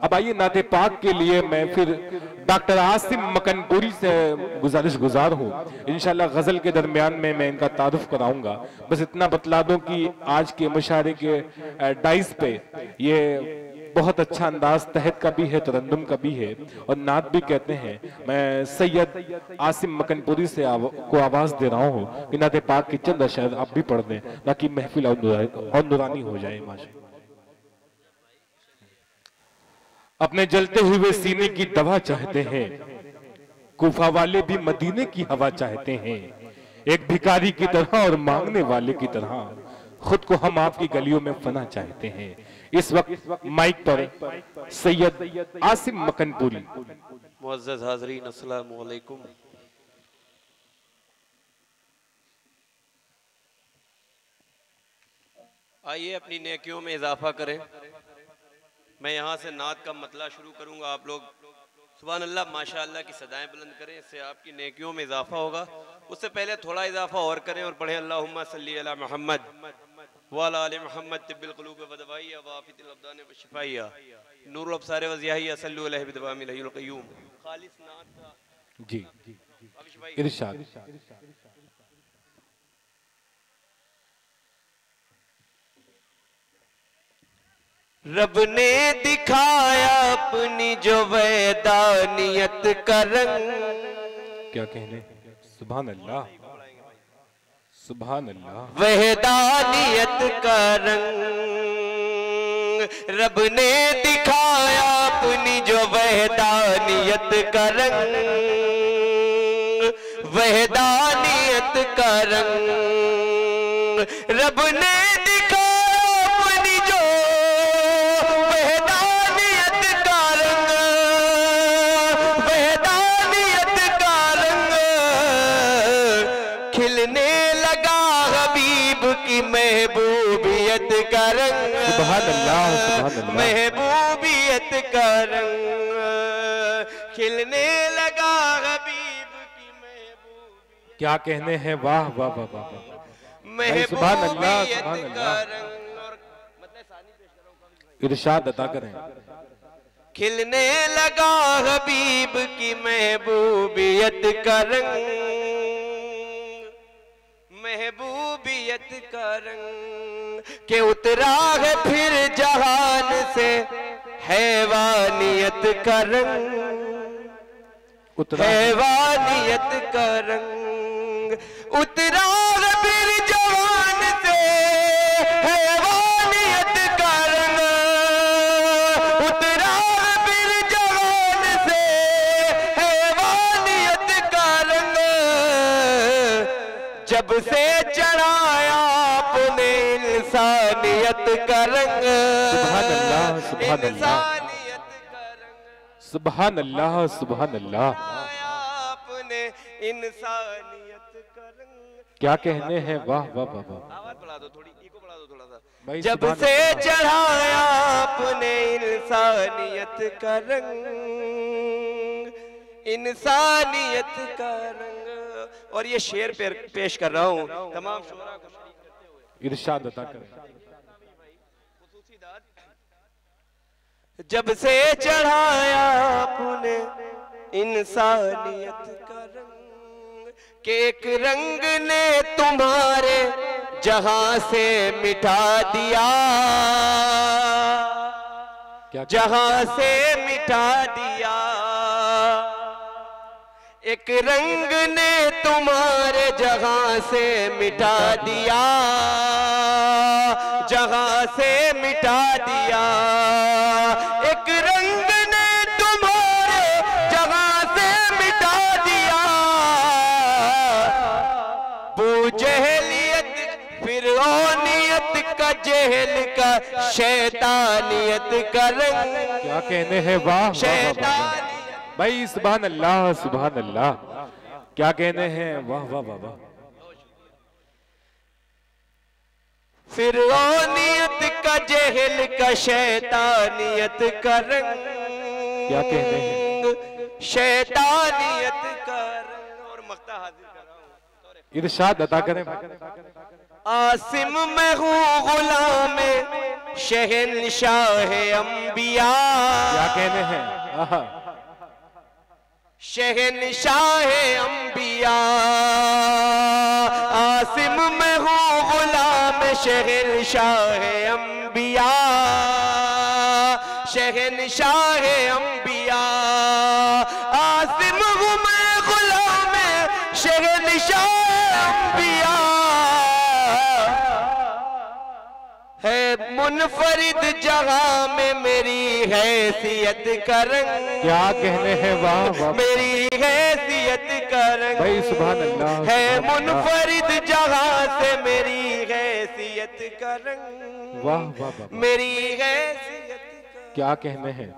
अब आइए नाते पाक के लिए मैं फिर डॉक्टर आसिम मकनपुरी से गुजारिश गुजार हूँ। इंशाल्लाह गजल के दरमियान में मैं इनका तारुफ कराऊंगा। बस इतना बतला दूं कि आज के मुशायरे के डाइस पे ये बहुत अच्छा अंदाज तहत का भी है, तरन्नुम का भी है और नात भी कहते हैं। मैं सैयद आसिम मकनपुरी से को आवाज दे रहा हूँ कि नाते पाक की चंद अशआर आप भी पढ़ दें ताकि महफिल और नूरानी हो जाए। माशा अपने जलते हुए सीने की दवा चाहते हैं, कूफा वाले भी मदीने की हवा चाहते हैं। एक भिखारी की तरह और मांगने वाले की तरह खुद को हम आपकी गलियों में फना चाहते हैं। इस वक्त माइक पर सैयद आसिम मकनपुरी। मुअज़्ज़ज़ हाज़रीन, अस्सलामु अलैकुम। आइए अपनी नेकियों में इजाफा करें। मैं यहाँ से नात का मतला शुरू करूँगा। आप लोग सुभान अल्लाह माशाअल्लाह की सदाएं बुलंद करें, इससे आपकी नेकियों में इजाफा होगा। उससे पहले थोड़ा इजाफा और करें और पढ़ें अल्लाहुम्मा सल्ली अला मुहम्मद व अला आलि मुहम्मद तिब्बिल क़ुलूब व दवाइया व आफ़ितिल अब्दान व शिफ़ाइया नूरुल अब्सार व ज़ियाहिया सल्लु अलैहि बिदवामिल हय्युल क़य्यूम। खालिस नात का जी इरशाद। रब ने दिखाया अपनी जो वैदानियत का रंग। क्या कहने, सुभान अल्लाह सुभान अल्लाह। वैदानियत का रंग रब ने दिखाया अपनी जो वैदानियत का रंग। वैदानियत का रंग रब ने महबूबियत का रंग। सुभान अल्लाह सुभान अल्लाह। महबूबियत का रंग खिलने लगा हबीब की महबूबियत। क्या कहने हैं, वाह वाह वाह वाह। महबूबियत का रंग और मतलब सानी पेश कर रहा हूं, इरशाद अता करें। खिलने लगा हबीब की महबूबियत का रंग। महबूबियत का रंग के उतरा है फिर जहान से हैवानियत का रंग। हैवानियत का रंग उतरा है फिर जहान से हैवानियत का रंग। उतरा है फिर जहान से हैवानियत का रंग। जब से चढ़ाया आपने इंसानियत का रंग। सुभान अल्लाह सुभान अल्लाह इंसानियत का रंग। सुभान अल्लाह सुभान अल्लाह। आपने इंसानियत का रंग। क्या कहने हैं, वाह वाह वाह वाह। आवाज बढ़ा दो थोड़ी, इको बढ़ा दो थोड़ा सा। भाई जब से चढ़ाया आपने इंसानियत का रंग। इंसानियत का रंग। और ये शेर पेश कर रहा हूँ तमाम शुरा को शरीक करते हुए। इरशाद अता करें। जब से चढ़ाया आपने इंसानियत का रंग के एक रंग ने तुम्हारे जहां से मिटा दिया। जहां से मिटा दिया। एक रंग ने तुम्हारे जहां से मिटा दिया। जहां से मिटा दिया। एक रंग ने तुम्हारे जहां से मिटा दिया। वो जहलियत फिरौनियत का जहल का शैतानियत का रंग। क्या कहने हैं, वाह शैतानियत भाई सुभान अल्लाह सुभान अल्लाह। क्या कहने हैं, वाह वाह वाह वाह। फिरौनियत का जहल का शैतानियत का रंग। क्या कहने हैं, शैतानियत का रंग। और मक्ता हाजिर कर रहा हूं, इरशाद अता करें। आसिम मैं हूँ गुलाम शहनशाह अंबिया। क्या कहने हैं? आहा। शहनशाह अंबिया आसिम में हूँ गुलाम शहनशाह अंबिया, शहनशाह अंबिया आसिम हूँ मैं गुलाम शहनशाह अंबिया। है मुनफरिद जहां में मेरी हैसियत का रंग। क्या कहने हैं? वाह वाह, मेरी हैसियत का रंग भाई सुभान अल्लाह। है मुनफरिद जहां से मेरी हैसियत का रंग। वाह वाह वाह, मेरी हैसियत का। क्या कहने हैं?